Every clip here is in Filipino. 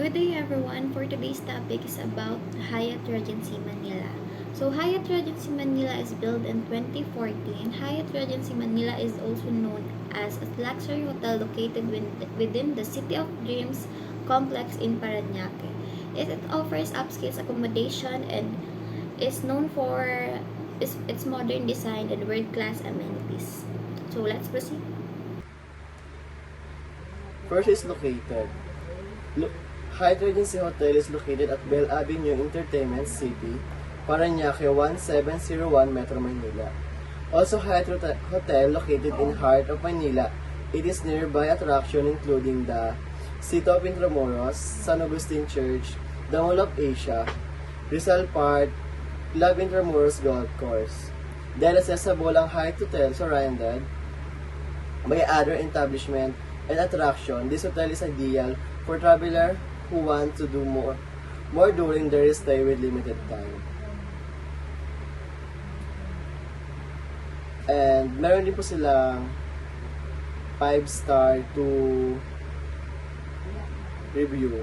Good day everyone. For today's topic is about Hyatt Regency Manila. So Hyatt Regency Manila is built in 2014. Hyatt Regency Manila is also known as a luxury hotel located within the City of Dreams complex in Parañaque. It offers upscale accommodation and is known for its modern design and world-class amenities. So let's proceed. First is located. Lo- Hyatt Regency Hotel is located at Bell Avenue Entertainment City, Parañaque 1701, Metro Manila. Also, Hyatt Hotel located in heart of Manila. It is nearby attraction including the City of Intramuros, San Agustin Church, the Mall of Asia, Rizal Park, Club Intramuros Golf Course. Then accessible ang Hyatt Hotel surrounded by other establishment and attraction. This hotel is ideal for traveler who want to do more during their stay with limited time. And meron din po silang 5-star to review.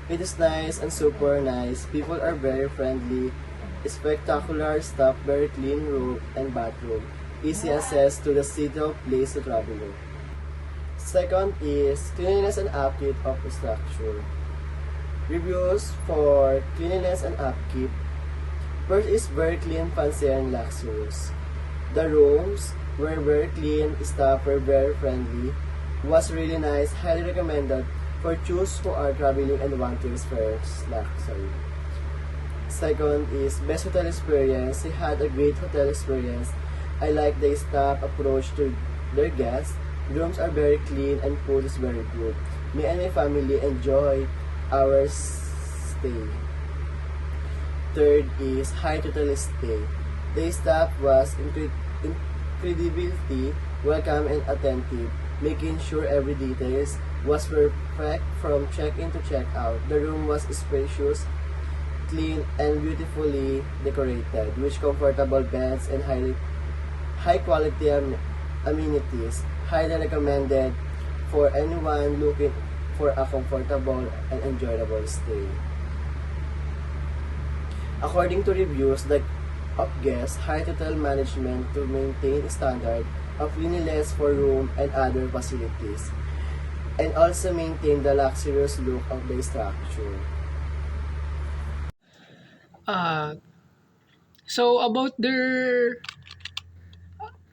It is nice and super nice. People are very friendly. Spectacular stuff, very clean room and bathroom. Easy access to the city of place to travel. Second is cleanliness and upkeep of the structure. Reviews for cleanliness and upkeep. First is very clean, fancy, and luxurious. The rooms were very clean, staff were very friendly, was really nice, highly recommended for those who are traveling and want to experience luxury. Second is best hotel experience. He had a great hotel experience. I like the staff approach to their guests. Rooms are very clean and food is very good. Me and my family enjoy our stay. Third is high total stay. The staff was incredibly welcome and attentive, making sure every detail was perfect from check-in to check-out. The room was spacious, clean, and beautifully decorated, with comfortable beds and high quality amenities. Highly recommended for anyone looking for a comfortable and enjoyable stay. According to reviews of guests, Hyatt Hotel management to maintain standard of cleanliness for room and other facilities, and also maintain the luxurious look of the structure. Uh, so about their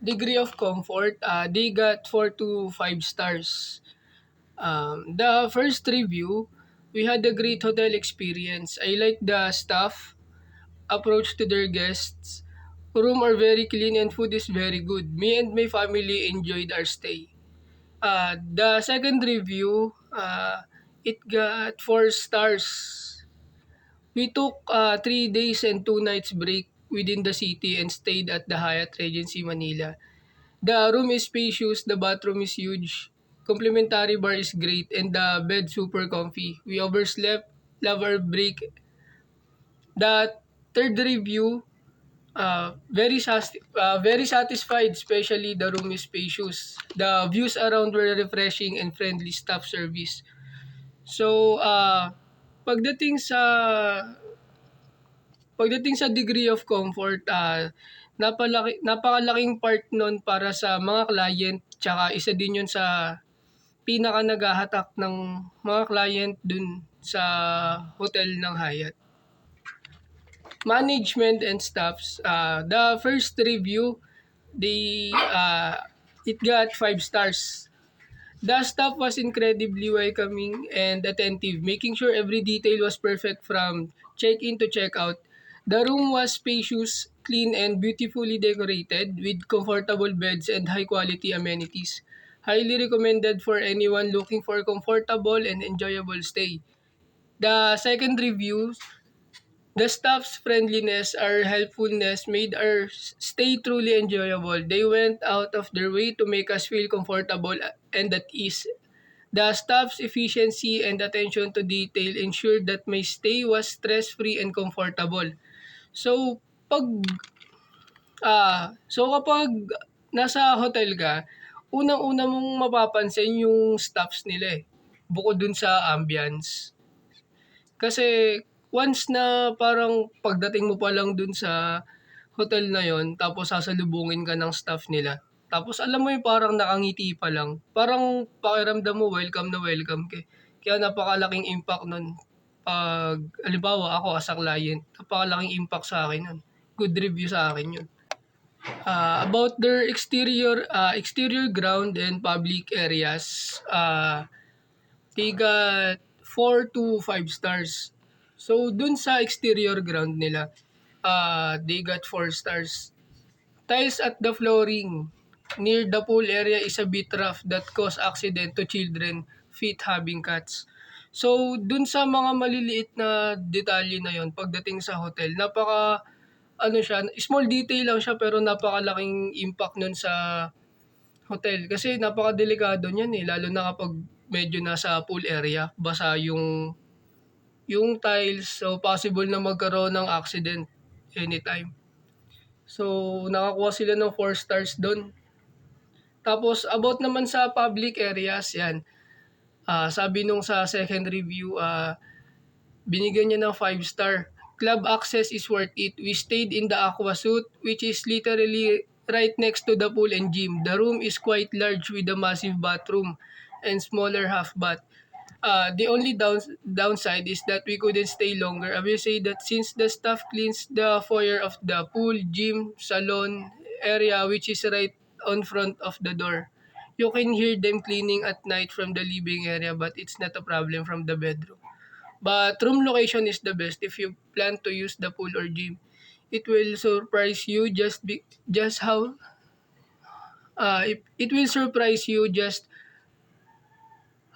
degree of comfort, they got 4 to 5 stars. The first review, we had a great hotel experience. I like the staff approach to their guests. Room are very clean and food is very good. Me and my family enjoyed our stay. The second review, it got 4 stars. We took 3 days and 2 nights break within the city and stayed at the Hyatt Regency Manila. The room is spacious, the bathroom is huge, complimentary bar is great, and the bed super comfy. We overslept, love our break. The third review, very satisfied, especially the room is spacious. The views around were refreshing and friendly staff service. So, pagdating sa Pagdating sa degree of comfort, napakalaking part nun para sa mga client, tsaka isa din yun sa pinaka naghahatak ng mga client dun sa hotel ng Hyatt. Management and staffs, the first review, it got 5 stars. The staff was incredibly welcoming and attentive, making sure every detail was perfect from check-in to check-out. The room was spacious, clean, and beautifully decorated with comfortable beds and high-quality amenities. Highly recommended for anyone looking for a comfortable and enjoyable stay. The second review, the staff's friendliness or helpfulness made our stay truly enjoyable. They went out of their way to make us feel comfortable and at ease. The staff's efficiency and attention to detail ensured that my stay was stress-free and comfortable. So, pag kapag nasa hotel ka, unang-una mong mapapansin yung staffs nila eh. Bukod dun sa ambience. Kasi once na parang pagdating mo pa lang dun sa hotel na yon, tapos sasalubungin ka ng staff nila. Tapos alam mo yung parang nakangiti pa lang. Parang pakiramdam mo welcome na welcome ka. Kaya napakalaking impact nun. Pag, halimbawa ako as a client, napakalaking impact sa akin nun. Good review sa akin yun. About their exterior ground and public areas, they got 4 to 5 stars. So, dun sa exterior ground nila, they got 4 stars. Tiles at the flooring near the pool area is a bit rough that cause accident to children, feet having cuts. So, dun sa mga maliliit na detalye na yon pagdating sa hotel, ano siya, small detail lang siya pero napakalaking impact nun sa hotel. Kasi napakadelikado niyan eh, lalo na kapag medyo nasa pool area, basa yung tiles, so possible na magkaroon ng accident anytime. So, nakakuha sila ng 4 stars doon. Tapos, about naman sa public areas, yan. Sabi nung sa second review, binigyan niya ng 5 star. Club access is worth it. We stayed in the Aqua Suite, which is literally right next to the pool and gym. The room is quite large with a massive bathroom and smaller half bath. The only downside is that we couldn't stay longer. I will say that since the staff cleans the foyer of the pool, gym, salon area, which is right on front of the door, you can hear them cleaning at night from the living area, but it's not a problem from the bedroom. But room location is the best if you plan to use the pool or gym. It will surprise you just how it will surprise you just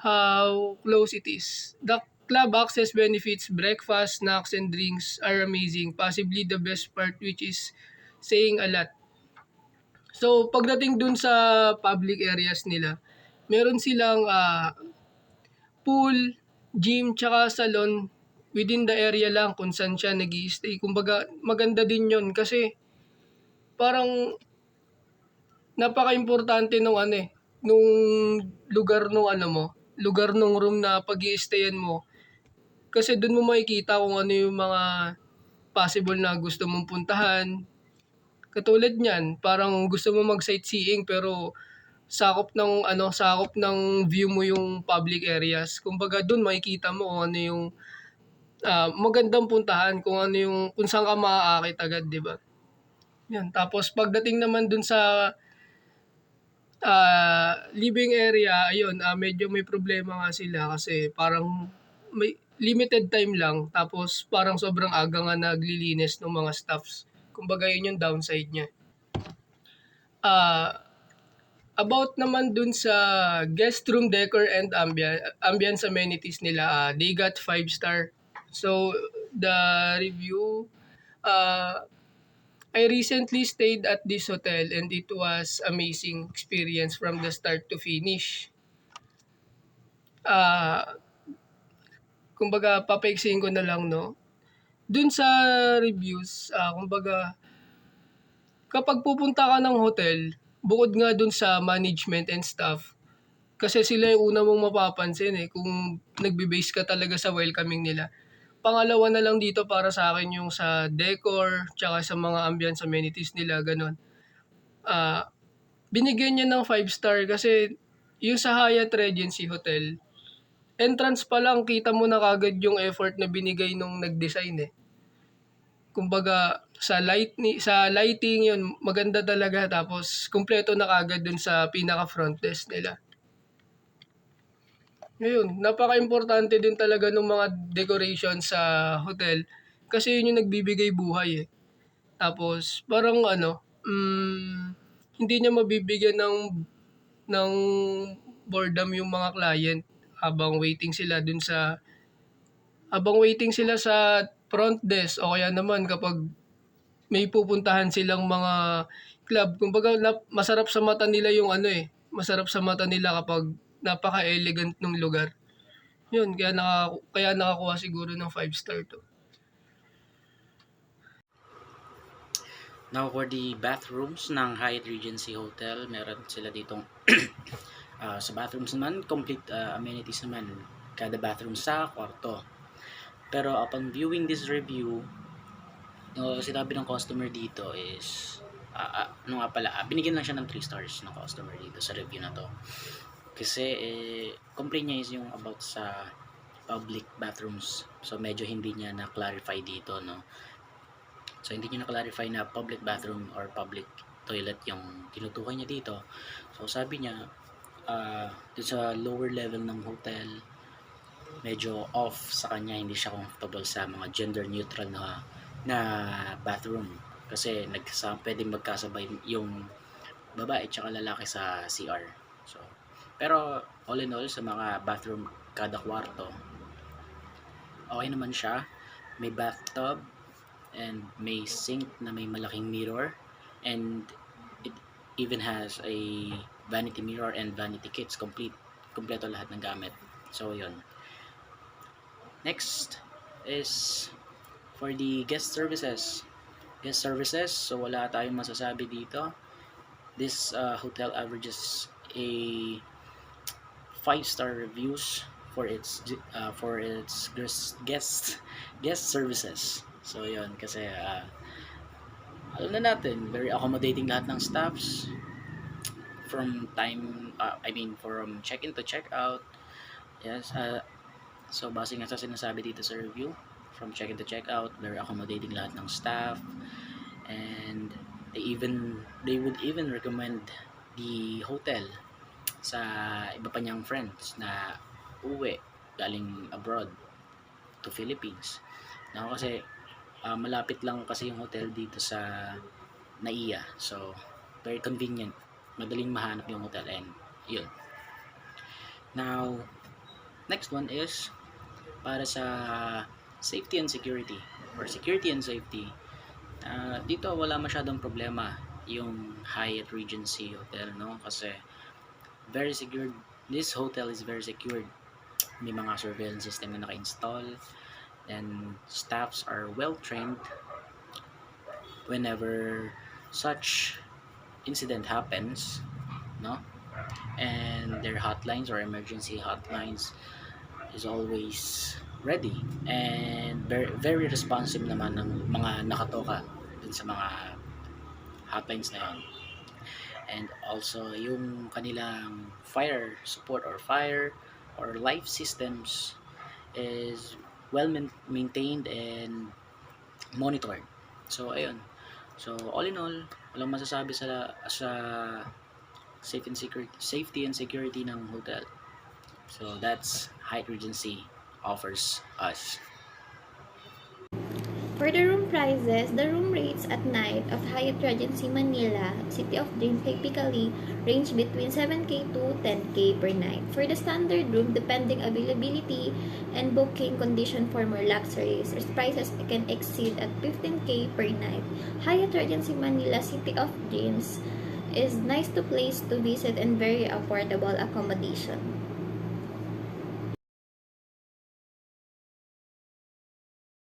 how close it is. The club access benefits, breakfast, snacks, and drinks are amazing. Possibly the best part, which is saying a lot. So, pagdating dun sa public areas nila, meron silang pool, gym, tsaka salon within the area lang kung saan siya nag-i-stay. Kumbaga, maganda din yon kasi parang napaka-importante nung nung lugar nung lugar nung room na pag-i-stayan mo. Kasi doon mo makikita kung ano yung mga possible na gusto mong puntahan. Katulad niyan, parang gusto mo mag-sightseeing pero sakop ng view mo yung public areas. Kumbaga doon makikita mo kung ano yung magandang puntahan, kung saan ka maaakit agad, 'di ba? Yan. Tapos pagdating naman dun sa living area, ayun, medyo may problema nga sila kasi parang may limited time lang tapos parang sobrang aga nga naglilinis ng mga staffs. Kumbaga yun yung downside niya. Ah, about naman dun sa guest room decor and ambience amenities nila, they got 5 star. So the review, I recently stayed at this hotel and it was amazing experience from the start to finish. Kumbaga papaiksihin ko na lang, no. Dun sa reviews, kumbaga kapag pupunta ka ng hotel, bukod nga dun sa management and staff, kasi sila yung una mong mapapansin kung nagbe-base ka talaga sa welcoming nila. Pangalawa na lang dito para sa akin yung sa decor, tsaka sa mga ambience amenities nila, ganun. Binigyan niya ng 5 star kasi yung sa Hyatt Regency Hotel, entrance pa lang kita mo na kagad yung effort na binigay nung nag-design. Kumbaga sa lighting yun maganda talaga, tapos kumpleto na kagad dun sa pinaka front desk nila. Ngayon, napaka-importante din talaga ng mga decoration sa hotel kasi yun yung nagbibigay buhay. Tapos parang hindi niya mabibigyan ng boredom yung mga client habang waiting sila sa front desk, o kaya naman kapag may pupuntahan silang mga club. Kumbaga masarap sa mata nila yung masarap sa mata nila kapag napaka-elegant ng lugar. Yun, kaya nakakuha siguro ng 5 star to. Now for the bathrooms ng Hyatt Regency Hotel, meron sila ditong sa bathrooms naman, complete amenities naman kada bathroom sa kwarto. Pero upon viewing this review, sinabi ng customer dito is, ano nga pala, binigyan lang siya ng 3 stars ng customer dito sa review na to. Kasi, complaint niya is yung about sa public bathrooms. So, medyo hindi niya na-clarify dito, no? So, hindi niya na-clarify na public bathroom or public toilet yung tinutukoy niya dito. So, sabi niya, dun sa lower level ng hotel, medyo off sa kanya, hindi siya comfortable sa mga gender neutral na bathroom. Kasi pwedeng magkasabay yung babae at lalaki sa CR. So, pero all in all, sa mga bathroom kada kwarto, okay naman siya. May bathtub and may sink na may malaking mirror, and it even has a vanity mirror and vanity kits. Kompleto lahat ng gamit. So, yun. Next is for the guest services. So wala tayong masasabi dito. This hotel averages a 5-star reviews for its guest services. So yun, kasi alam na natin, very accommodating lahat ng staffs from from check-in to check-out. Yes, so base nga sa sinasabi dito sa review, from check-in to check-out, very accommodating lahat ng staff, and they would even recommend the hotel sa iba pa niyang friends na uwi galing abroad to Philippines. Kasi malapit lang kasi yung hotel dito sa NAIA, so very convenient, madaling mahanap yung hotel, and yun. Now, next one is para sa safety and security, or security and safety. Dito wala masyadong problema yung Hyatt Regency Hotel, no? Kasi very secured. This hotel is very secured. May mga surveillance system na naka-install, and staffs are well trained whenever such incident happens, no? And their hotlines or emergency hotlines is always ready, and very, very responsive naman ng mga nakatoka dun sa mga hotlines na yun. And also yung kanilang fire support or fire or life systems is well maintained and monitored. So ayun, so all in all, walang masasabi sa safety and security ng hotel. So that's Hyatt Regency offers us. For the room prices, the room rates at night of Hyatt Regency Manila, City of Dreams, typically range between 7K to 10K per night. For the standard room, depending availability and booking condition for more luxuries, prices can exceed at 15K per night. Hyatt Regency Manila, City of Dreams is nice to place to visit and very affordable accommodation.